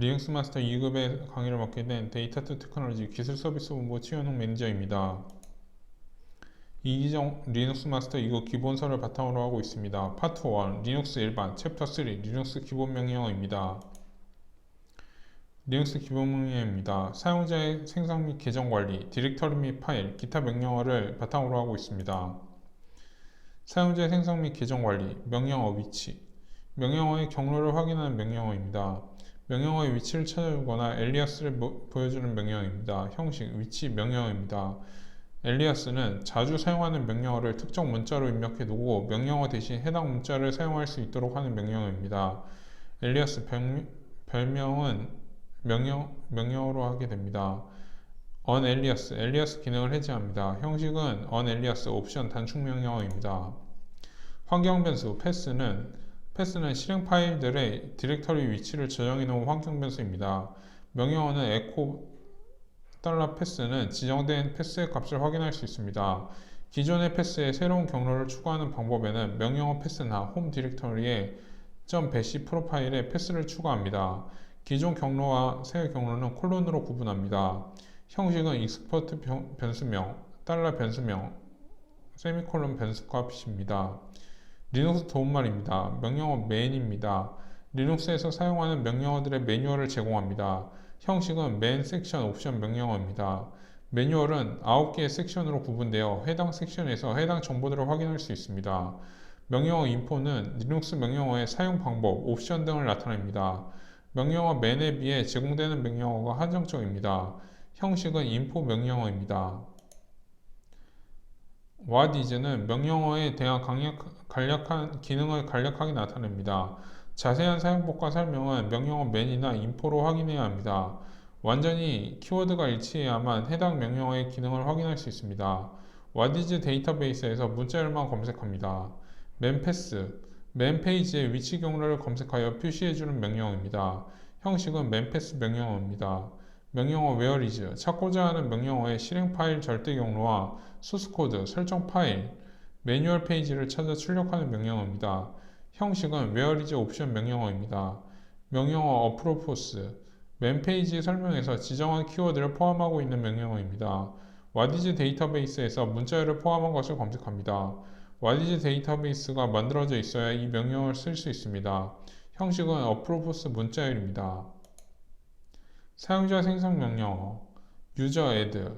리눅스 마스터 2급의 강의를 맡게 된 데이터2 테크놀로지 기술 서비스 본부 최현웅 매니저입니다. 이기정 리눅스 마스터 2급 기본서를 바탕으로 하고 있습니다. 파트 1 리눅스 일반 챕터 3 리눅스 기본 명령어입니다. 리눅스 기본 명령어입니다. 사용자의 생성 및 계정 관리, 디렉터리 및 파일, 기타 명령어를 바탕으로 하고 있습니다. 사용자의 생성 및 계정 관리, 명령어 위치, 명령어의 경로를 확인하는 명령어입니다. 명령어의 위치를 찾아주거나 엘리아스를 보여주는 명령어입니다. 형식, 위치 명령어입니다. 엘리아스는 자주 사용하는 명령어를 특정 문자로 입력해 두고 명령어 대신 해당 문자를 사용할 수 있도록 하는 명령어입니다. 엘리아스 별명은 명령어로 하게 됩니다. onAlias, 엘리아스 기능을 해제합니다. 형식은 onAlias 옵션 단축 명령어입니다. 환경 변수, 패스는 실행 파일들의 디렉터리 위치를 저장해 놓은 환경 변수입니다. 명령어는 echo $패스는 지정된 패스의 값을 확인할 수 있습니다. 기존의 패스에 새로운 경로를 추가하는 방법에는 명령어 패스나 홈 디렉터리의 .bash 프로파일에 패스를 추가합니다. 기존 경로와 새 경로는 콜론으로 구분합니다. 형식은 export 변수명, $변수명, 세미콜론 변수값입니다. 리눅스 도움말입니다. 명령어 맨입니다. 리눅스에서 사용하는 명령어들의 매뉴얼을 제공합니다. 형식은 main 섹션 옵션 명령어입니다. 매뉴얼은 9개의 섹션으로 구분되어 해당 섹션에서 해당 정보들을 확인할 수 있습니다. 명령어 인포는 리눅스 명령어의 사용 방법, 옵션 등을 나타냅니다. 명령어 맨에 비해 제공되는 명령어가 한정적입니다. 형식은 인포 명령어입니다. what is는 명령어에 대한 기능을 간략하게 나타냅니다. 자세한 사용법과 설명은 명령어 맨이나 인포로 확인해야 합니다. 완전히 키워드가 일치해야만 해당 명령어의 기능을 확인할 수 있습니다. what is 데이터베이스에서 문자열만 검색합니다. man 페이지의 위치 경로를 검색하여 표시해주는 명령어입니다. 형식은 manpass 명령어입니다. 명령어 where is, 찾고자 하는 명령어의 실행 파일 절대 경로와 소스 코드, 설정 파일, 매뉴얼 페이지를 찾아 출력하는 명령어입니다. 형식은 where is 옵션 명령어입니다. 명령어 apropos, 맨 페이지 설명에서 지정한 키워드를 포함하고 있는 명령어입니다. what is 데이터베이스에서 문자열을 포함한 것을 검색합니다. what is 데이터베이스가 만들어져 있어야 이 명령어를 쓸 수 있습니다. 형식은 apropos 문자열입니다. 사용자 생성 명령어, user add,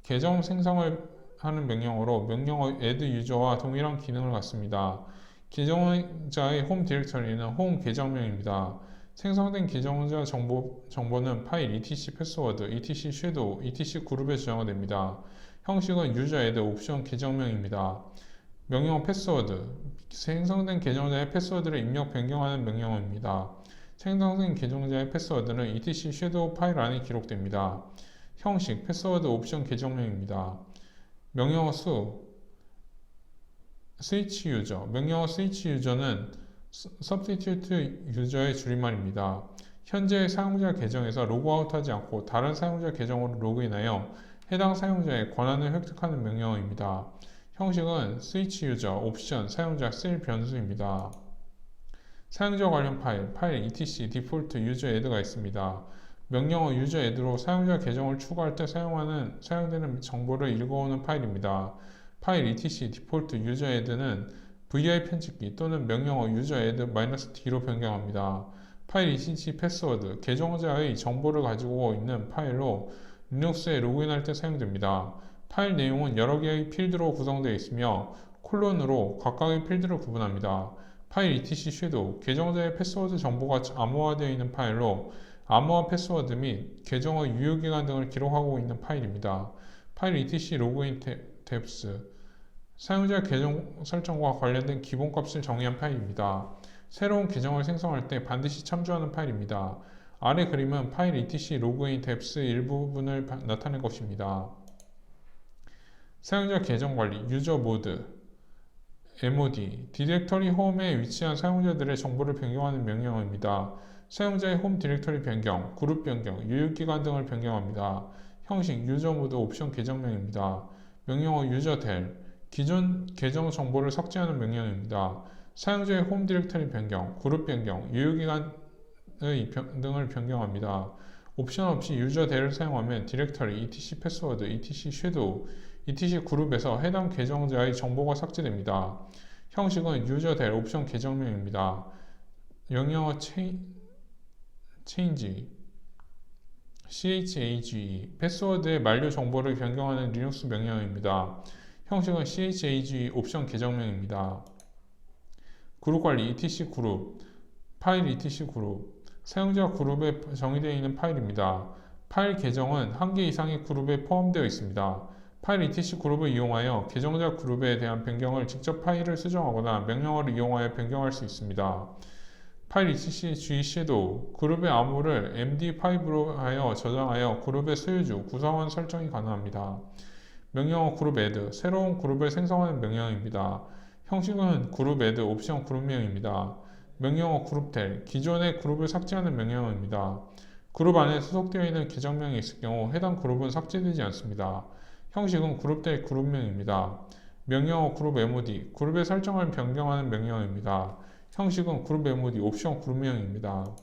계정 생성을 하는 명령어로 명령어 add user와 동일한 기능을 갖습니다. 계정자의 홈 디렉터리는 홈 계정명입니다. 생성된 계정자 정보는 파일 etc 패스워드, etc 섀도우, etc 그룹에 저장됩니다. 형식은 user add 옵션 계정명입니다. 명령어 패스워드, 생성된 계정자의 패스워드를 입력 변경하는 명령어입니다. 생성된 계정자의 패스워드는 etc 섀도우 파일 안에 기록됩니다. 형식, 패스워드 옵션 계정명입니다. 명령어 수, 스위치 유저, 명령어 스위치 유저는 substitute 유저의 줄임말입니다. 현재의 사용자 계정에서 로그아웃하지 않고 다른 사용자 계정으로 로그인하여 해당 사용자의 권한을 획득하는 명령어입니다. 형식은 스위치 유저, 옵션, 사용자 쓸 변수입니다. 사용자 관련 파일 etc 디폴트 유저 add가 있습니다. 명령어 유저 add로 사용자 계정을 추가할 때 사용되는 정보를 읽어오는 파일입니다. 파일 etc 디폴트 유저 add는 vi 편집기 또는 명령어 유저 add -d로 변경합니다. 파일 etc 패스워드, 계정자의 정보를 가지고 있는 파일로 리눅스에 로그인할 때 사용됩니다. 파일 내용은 여러 개의 필드로 구성되어 있으며 콜론으로 각각의 필드를 구분합니다. 파일 etc 섀도우, 계정자의 패스워드 정보가 암호화되어 있는 파일로 암호화 패스워드 및 계정의 유효기간 등을 기록하고 있는 파일입니다. 파일 etc 로그인 탭스, 사용자 계정 설정과 관련된 기본값을 정의한 파일입니다. 새로운 계정을 생성할 때 반드시 참조하는 파일입니다. 아래 그림은 파일 etc 로그인 탭스 일부분을 나타낸 것입니다. 사용자 계정 관리, 유저 모드, MOD, 디렉터리 홈에 위치한 사용자들의 정보를 변경하는 명령어입니다. 사용자의 홈 디렉터리 변경, 그룹 변경, 유효기간 등을 변경합니다. 형식, 유저 모드 옵션 계정명입니다. 명령어 userdel, 기존 계정 정보를 삭제하는 명령입니다. 사용자의 홈 디렉터리 변경, 그룹 변경, 유효기간 등을 변경합니다. 옵션 없이 유저 대를 사용하면 디렉터리, etc 패스워드, etc 섀도우, etc 그룹에서 해당 계정자의 정보가 삭제됩니다. 형식은 유저 대 옵션 계정명입니다. 명령어 change, 패스워드의 만료 정보를 변경하는 리눅스 명령어입니다. 형식은 chage 옵션 계정명입니다. 그룹 관리 etc 그룹, 파일 etc 그룹, 사용자 그룹에 정의되어 있는 파일입니다. 파일 계정은 한 개 이상의 그룹에 포함되어 있습니다. 파일 etc 그룹을 이용하여 계정자 그룹에 대한 변경을 직접 파일을 수정하거나 명령어를 이용하여 변경할 수 있습니다. 파일 etc g 섀도우, 그룹의 암호를 md5로 하여 저장하여 그룹의 소유주, 구성원 설정이 가능합니다. 명령어 그룹 add, 새로운 그룹을 생성하는 명령입니다. 형식은 그룹 add 옵션 그룹명입니다. 명령어 그룹 tel, 기존의 그룹을 삭제하는 명령어입니다. 그룹 안에 소속되어 있는 계정명이 있을 경우 해당 그룹은 삭제되지 않습니다. 형식은 그룹 tel 그룹명입니다. 명령어 그룹 mod, 그룹의 설정을 변경하는 명령어입니다. 형식은 그룹 mod 옵션 그룹명입니다.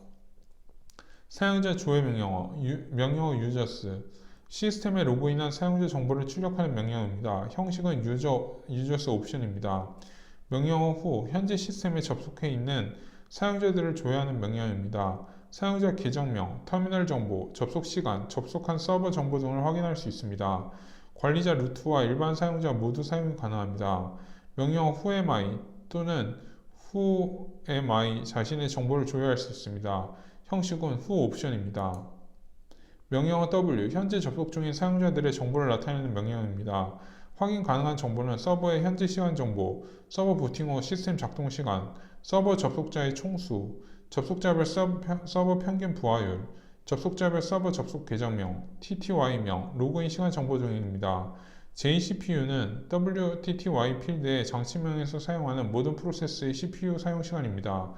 사용자 조회 명령어, 명령어 users, 시스템에 로그인한 사용자 정보를 출력하는 명령어입니다. 형식은 users 옵션입니다. 명령어 후 현재 시스템에 접속해 있는 사용자들을 조회하는 명령어입니다. 사용자 계정명, 터미널 정보, 접속 시간, 접속한 서버 정보 등을 확인할 수 있습니다. 관리자 루트와 일반 사용자 모두 사용이 가능합니다. 명령어 whoami 또는 whoami 자신의 정보를 조회할 수 있습니다. 형식은 who 옵션입니다. 명령어 w, 현재 접속 중인 사용자들의 정보를 나타내는 명령어입니다. 확인 가능한 정보는 서버의 현재 시간 정보, 서버 부팅 후 시스템 작동 시간, 서버 접속자의 총수, 접속자별 서버 평균 부하율, 접속자별 서버 접속 계정명, TTY명, 로그인 시간 정보 등입니다. JCPU는 WTTY 필드의 장치명에서 사용하는 모든 프로세스의 CPU 사용 시간입니다.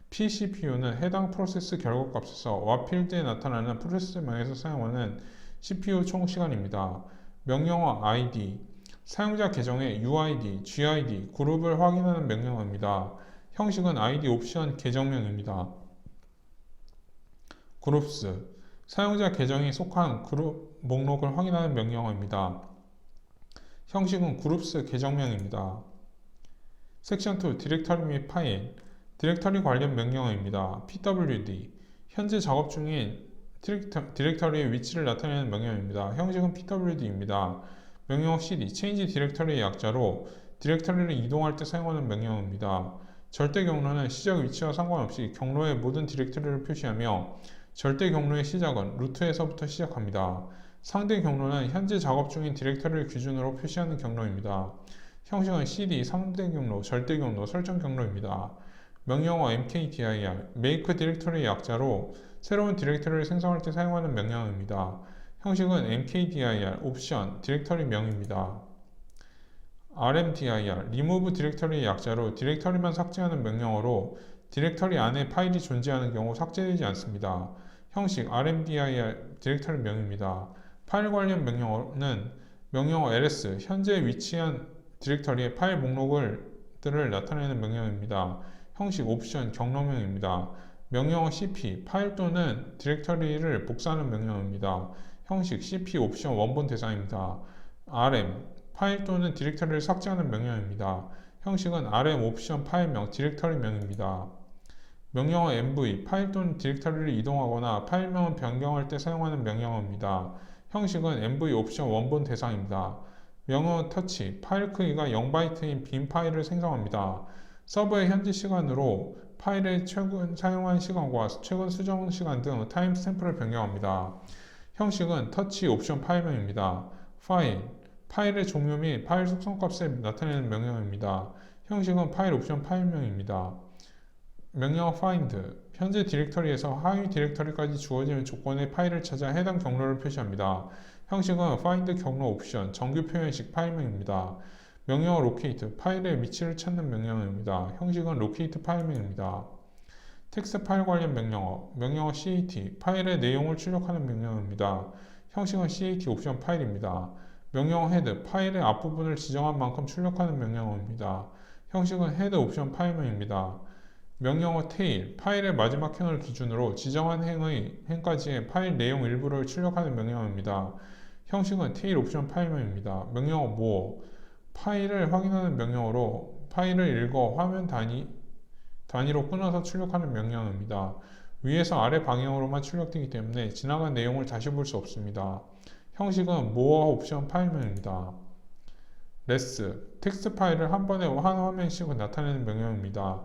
pCPU는 해당 프로세스 결과값에서 와 필드에 나타나는 프로세스명에서 사용하는 CPU 총 시간입니다. 명령어 ID, 사용자 계정의 UID, GID, 그룹을 확인하는 명령어입니다. 형식은 ID 옵션 계정명입니다. 그룹스, 사용자 계정이 속한 그룹 목록을 확인하는 명령어입니다. 형식은 그룹스 계정명입니다. 섹션 2, 디렉터리 및 파일, 디렉터리 관련 명령어입니다. pwd, 현재 작업 중인 디렉터리의 위치를 나타내는 명령어입니다. 형식은 pwd입니다. 명령어 cd, change 디렉터리의 약자로 디렉터리를 이동할 때 사용하는 명령어입니다. 절대 경로는 시작 위치와 상관없이 경로의 모든 디렉터리를 표시하며 절대 경로의 시작은 루트에서부터 시작합니다. 상대 경로는 현재 작업 중인 디렉터리를 기준으로 표시하는 경로입니다. 형식은 cd, 상대 경로, 절대 경로, 설정 경로입니다. 명령어 mkdir, make 디렉터리의 약자로 새로운 디렉터리를 생성할 때 사용하는 명령어입니다. 형식은 mkdir, 옵션, 디렉터리 명입니다. rmdir, remove 디렉터리의 약자로 디렉터리만 삭제하는 명령어로 디렉터리 안에 파일이 존재하는 경우 삭제되지 않습니다. 형식 rmdir, 디렉터리 명입니다. 파일 관련 명령어는 명령어 ls, 현재 위치한 디렉터리의 파일 목록들을 나타내는 명령어입니다. 형식 옵션 경로명입니다. 명령어 cp, 파일 또는 디렉터리를 복사하는 명령어입니다. 형식 cp 옵션 원본 대상입니다. rm, 파일 또는 디렉터리를 삭제하는 명령어입니다. 형식은 rm 옵션 파일명, 디렉터리명입니다. 명령어 mv, 파일 또는 디렉터리를 이동하거나 파일명을 변경할 때 사용하는 명령어입니다. 형식은 mv 옵션 원본 대상입니다. 명령어 touch, 파일 크기가 0바이트인 빈 파일을 생성합니다. 서버의 현재 시간으로 파일의 최근 사용한 시간과 최근 수정 시간 등 타임 스탬프를 변경합니다. 형식은 touch 옵션 파일명입니다. 파일의 종류 및 파일 속성값을 나타내는 명령어입니다. 형식은 파일 옵션 파일명입니다. 명령어 find, 현재 디렉터리에서 하위 디렉터리까지 주어지는 조건의 파일을 찾아 해당 경로를 표시합니다. 형식은 find 경로 옵션, 정규 표현식 파일명입니다. 명령어 locate, 파일의 위치를 찾는 명령어입니다. 형식은 locate 파일명입니다. 텍스트 파일 관련 명령어, 명령어 cat, 파일의 내용을 출력하는 명령어입니다. 형식은 cat 옵션 파일입니다. 명령어 head, 파일의 앞부분을 지정한 만큼 출력하는 명령어입니다. 형식은 head 옵션 파일명입니다. 명령어 테일, 파일의 마지막 행을 기준으로 지정한 행까지의 파일 내용 일부를 출력하는 명령어입니다. 형식은 테일 옵션 파일명입니다. 명령어 more, 파일을 확인하는 명령어로 파일을 읽어 화면 단위로 끊어서 출력하는 명령어입니다. 위에서 아래 방향으로만 출력되기 때문에 지나간 내용을 다시 볼 수 없습니다. 형식은 more 옵션 파일명입니다. less, 텍스트 파일을 한 번에 한 화면씩은 나타내는 명령어입니다.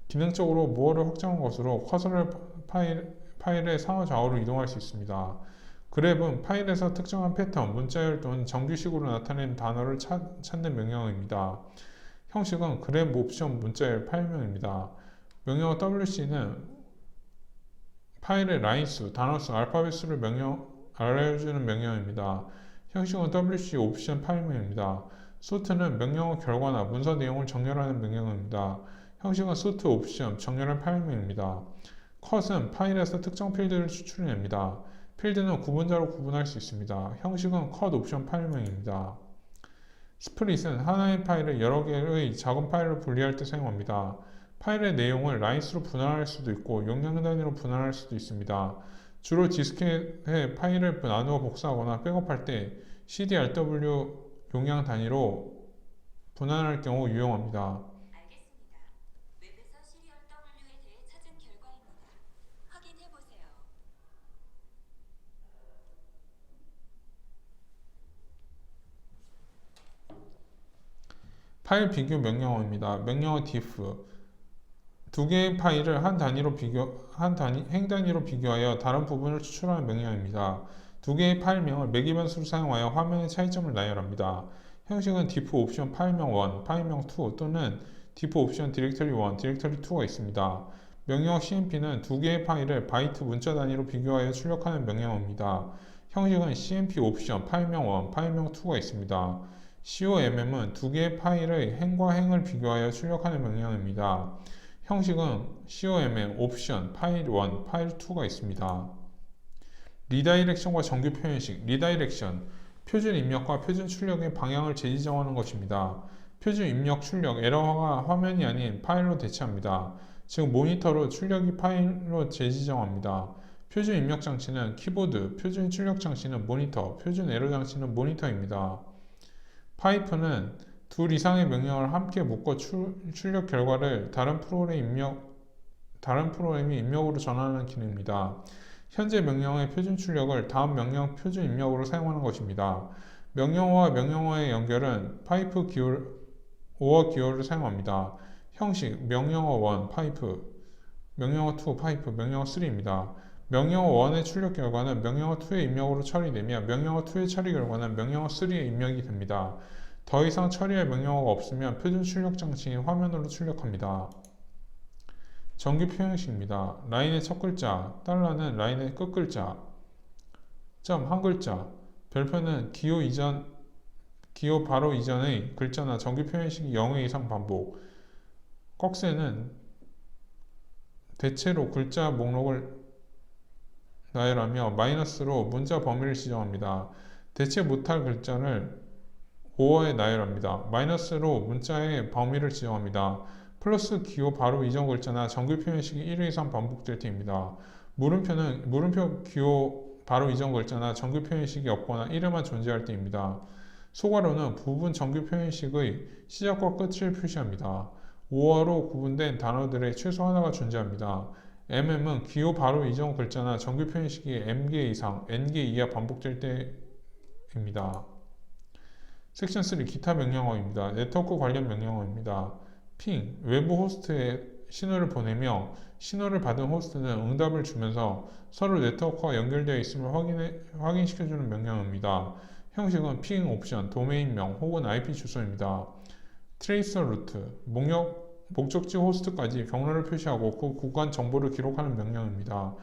기능적으로 more를 확장한 것으로 커서를 파일의 상하 좌우로 이동할 수 있습니다. grep은 파일에서 특정한 패턴, 문자열 또는 정규식으로 나타내는 단어를 찾는 명령어입니다. 형식은 grep 옵션 문자열 파일명입니다. 명령어 wc는 파일의 라인 수, 단어 수, 알파벳 수를 알려주는 명령어입니다. 형식은 wc 옵션 파일명입니다. sort는 명령어 결과나 문서 내용을 정렬하는 명령어입니다. 형식은 sort 옵션 정렬한 파일명입니다. cut은 파일에서 특정 필드를 추출해냅니다. 필드는 구분자로 구분할 수 있습니다. 형식은 cut 옵션 파일명입니다. split은 하나의 파일을 여러 개의 작은 파일로 분리할 때 사용합니다. 파일의 내용을 라인수로 분할할 수도 있고 용량 단위로 분할할 수도 있습니다. 주로 디스켓에 파일을 나누어 복사하거나 백업할 때 CDRW 용량 단위로 분할할 경우 유용합니다. 알겠습니다. 웹에서 CDRW에 대해 찾은 결과입니다. 확인해 보세요. 파일 비교 명령어입니다. 명령어 diff, 두 개의 파일을 한 행 단위로 비교하여 다른 부분을 추출하는 명령입니다. 두 개의 파일명을 매기 변수로 사용하여 화면의 차이점을 나열합니다. 형식은 diff 옵션 파일명 1, 파일명 2 또는 diff 옵션 디렉터리 1, 디렉터리 2가 있습니다. 명령어 cmp는 두 개의 파일을 바이트 문자 단위로 비교하여 출력하는 명령어입니다. 형식은 cmp 옵션 파일명 1, 파일명 2가 있습니다. comm은 두 개의 파일의 행과 행을 비교하여 출력하는 명령어입니다. 형식은 comm 옵션 파일 1, 파일 2가 있습니다. 리다이렉션과 정규 표현식, 리다이렉션, 표준 입력과 표준 출력의 방향을 재지정하는 것입니다. 표준 입력 출력, 에러화가 화면이 아닌 파일로 대체합니다. 즉 모니터로 출력이 파일로 재지정합니다. 표준 입력 장치는 키보드, 표준 출력 장치는 모니터, 표준 에러 장치는 모니터입니다. 파이프는 둘 이상의 명령을 함께 묶어 출력 결과를 다른 프로그램이 입력으로 전환하는 기능입니다. 현재 명령어의 표준 출력을 다음 명령 표준 입력으로 사용하는 것입니다. 명령어와 명령어의 연결은 파이프 오어 기호를 사용합니다. 형식 명령어 1 파이프, 명령어 2 파이프, 명령어 3입니다. 명령어 1의 출력 결과는 명령어 2의 입력으로 처리되며 명령어 2의 처리 결과는 명령어 3의 입력이 됩니다. 더 이상 처리할 명령어가 없으면 표준 출력 장치인 화면으로 출력합니다. 정규 표현식입니다. 라인의 첫 글자, 달러는 라인의 끝 글자, 점 한 글자, 별표는 기호 바로 이전의 글자나 정규 표현식이 0회 이상 반복, 꺽쇠는 대체로 글자 목록을 나열하며 마이너스로 문자 범위를 지정합니다. 대체 못할 글자를 5어에 나열합니다. 마이너스로 문자의 범위를 지정합니다. 플러스 기호 바로 이전 글자나 정규 표현식이 1회 이상 반복될 때입니다. 물음표 기호 바로 이전 글자나 정규 표현식이 없거나 1회만 존재할 때입니다. 소괄호는 부분 정규 표현식의 시작과 끝을 표시합니다. 5어로 구분된 단어들의 최소 하나가 존재합니다. mm은 기호 바로 이전 글자나 정규 표현식이 m개 이상, n개 이하 반복될 때입니다. 섹션 3 기타 명령어입니다. 네트워크 관련 명령어입니다. 핑, 외부 호스트에 신호를 보내며 신호를 받은 호스트는 응답을 주면서 서로 네트워크와 연결되어 있음을 확인시켜주는 명령어입니다. 형식은 핑 옵션, 도메인명 혹은 IP 주소입니다. 트레이서 루트, 목적지 호스트까지 경로를 표시하고 그 구간 정보를 기록하는 명령입니다.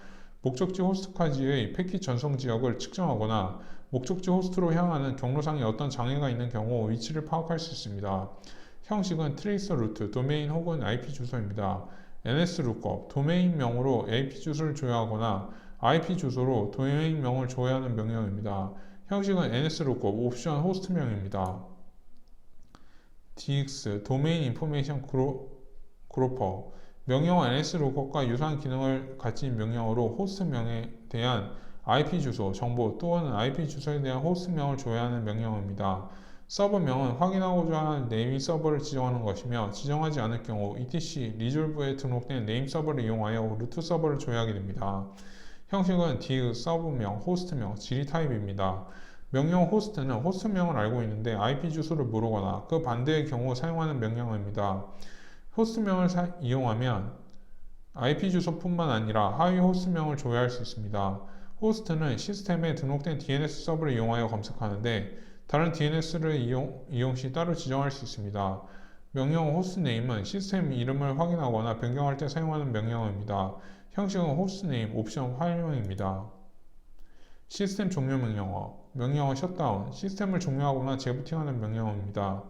목적지 호스트까지의 패킷 전송 지역을 측정하거나 목적지 호스트로 향하는 경로상에 어떤 장애가 있는 경우 위치를 파악할 수 있습니다. 형식은 트레이서 루트, 도메인 혹은 IP 주소입니다. NSLOOKUP, 도메인명으로 IP 주소를 조회하거나 IP 주소로 도메인명을 조회하는 명령입니다. 형식은 NSLOOKUP, 옵션 호스트명입니다. DX, 도메인 인포메이션 그로퍼, 명령어 nslookup과 유사한 기능을 가진 명령어로 호스트명에 대한 IP 주소, 정보 또는 IP 주소에 대한 호스트명을 조회하는 명령어입니다. 서버명은 확인하고자 하는 네임 서버를 지정하는 것이며 지정하지 않을 경우 etc 리졸브에 등록된 네임 서버를 이용하여 루트 서버를 조회하게 됩니다. 형식은 div 서버명, 호스트명, 지리 타입입니다. 명령 호스트는 호스트명을 알고 있는데 IP 주소를 모르거나 그 반대의 경우 사용하는 명령어입니다. 호스트명을 이용하면 IP 주소뿐만 아니라 하위 호스트명을 조회할 수 있습니다. 호스트는 시스템에 등록된 DNS 서버를 이용하여 검색하는데 다른 DNS를 이용 시 따로 지정할 수 있습니다. 명령어 호스트네임은 시스템 이름을 확인하거나 변경할 때 사용하는 명령어입니다. 형식은 호스트네임 옵션 활용입니다. 시스템 종료 명령어, 명령어 셧다운, 시스템을 종료하거나 재부팅하는 명령어입니다.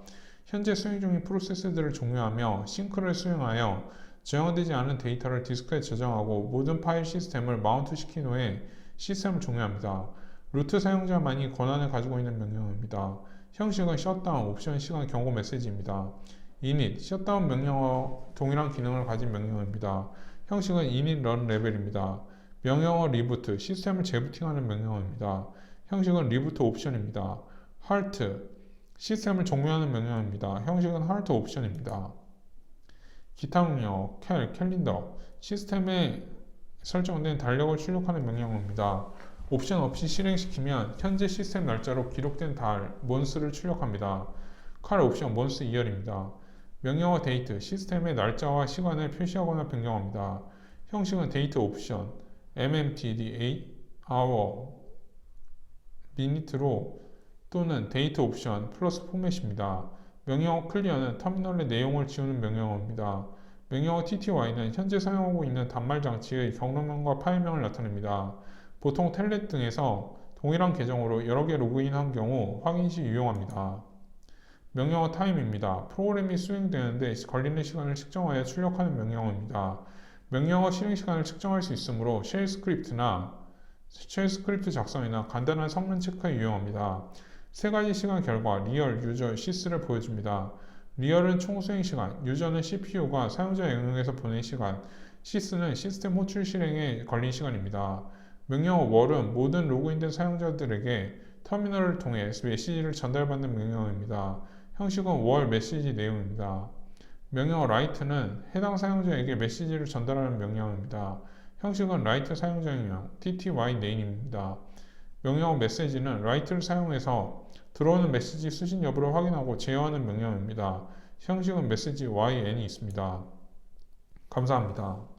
현재 수행 중인 프로세스들을 종료하며 싱크를 수행하여 저장되지 않은 데이터를 디스크에 저장하고 모든 파일 시스템을 마운트 시킨 후에 시스템을 종료합니다. 루트 사용자만이 권한을 가지고 있는 명령어입니다. 형식은 셧다운, 옵션, 시간, 경고 메시지입니다. init, 셧다운 명령어 동일한 기능을 가진 명령어입니다. 형식은 init run 레벨입니다. 명령어 리부트, 시스템을 재부팅하는 명령어입니다. 형식은 리부트 옵션입니다. halt, 시스템을 종료하는 명령어입니다. 형식은 halt 옵션입니다. 기타 명령어, 캘린더, 시스템에 설정된 달력을 출력하는 명령어입니다. 옵션 없이 실행시키면 현재 시스템 날짜로 기록된 달, month를 출력합니다. cal 옵션 month 2열입니다. 명령어 date, 시스템의 날짜와 시간을 표시하거나 변경합니다. 형식은 date 옵션, mmtd, hour, minute로 또는 date 옵션 플러스 포맷입니다. 명령어 클리어는 터미널의 내용을 지우는 명령어입니다. 명령어 tty는 현재 사용하고 있는 단말 장치의 경로명과 파일명을 나타냅니다. 보통 텔넷 등에서 동일한 계정으로 여러 개 로그인한 경우 확인 시 유용합니다. 명령어 타임입니다. 프로그램이 수행되는데 걸리는 시간을 측정하여 출력하는 명령어입니다. 명령어 실행 시간을 측정할 수 있으므로 쉘 스크립트 작성이나 간단한 성능 체크에 유용합니다. 세 가지 시간 결과 리얼, 유저, 시스를 보여줍니다. 리얼은 총 수행 시간, 유저는 CPU가 사용자 영역에서 보낸 시간, 시스는 시스템 호출 실행에 걸린 시간입니다. 명령어 월은 모든 로그인된 사용자들에게 터미널을 통해 메시지를 전달받는 명령어입니다. 형식은 월 메시지 내용입니다. 명령어 write는 해당 사용자에게 메시지를 전달하는 명령어입니다. 형식은 write 사용자 영역, tty name입니다. 명령어 메시지는 write를 사용해서 들어오는 메시지 수신 여부를 확인하고 제어하는 명령어입니다. 형식은 메시지 yn이 있습니다. 감사합니다.